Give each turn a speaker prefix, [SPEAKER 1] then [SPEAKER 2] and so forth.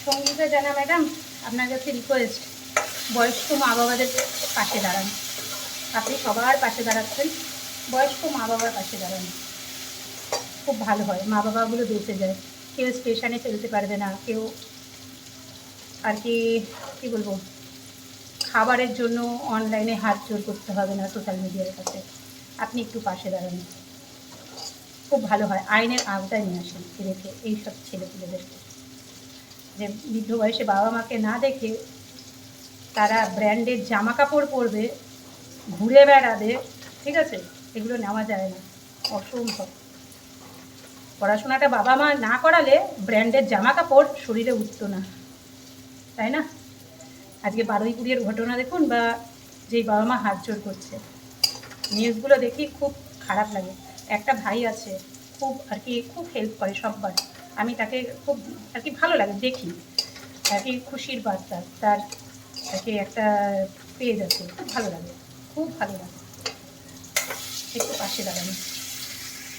[SPEAKER 1] সঙ্গীতা জানা ম্যাডাম, আপনার কাছে রিকোয়েস্ট, বয়স্ক মা বাবাদের পাশে দাঁড়ান। আপনি সবার পাশে দাঁড়াচ্ছেন, বয়স্ক মা বাবার পাশে দাঁড়ান, খুব ভালো হয়। মা বাবাগুলো বেঁচে যায়, কেউ স্টেশনে ফেলতে পারবে না, কেউ আর কি কী বলবো, খাবারের জন্য অনলাইনে হাত জোর করতে হবে না সোশ্যাল মিডিয়ার কাছে। আপনি একটু পাশে দাঁড়ান, খুব ভালো হয়। আইনের আওতায় নিয়ে আসেন রেখে এইসব ছেলেপুলেদেরকে, যে বৃদ্ধ বয়সে বাবা মাকে না দেখে তারা ব্র্যান্ডের জামা কাপড় পরবে, ঘুরে বেড়াবে, ঠিক আছে? এগুলো নেওয়া যায় না, অসম্ভব। পড়াশোনাটা বাবা মা না করালে ব্র্যান্ডের জামা কাপড় শরীরে উঠত না, তাই না? আজকে বারুইপুরের ঘটনা দেখুন, বা যেই বাবা মা হাত জোর করছে, নিউজগুলো দেখি খুব খারাপ লাগে। একটা ভাই আছে, খুব আর কি খুব হেল্প করে সববার, আমি তাকে খুব আর কি ভালো লাগে দেখি, আর কি খুশির বার্তা তার আর কি একটা পেজ আছে, খুব ভালো লাগে, খুব ভালো লাগে। একটু পাশে দাঁড়ানো।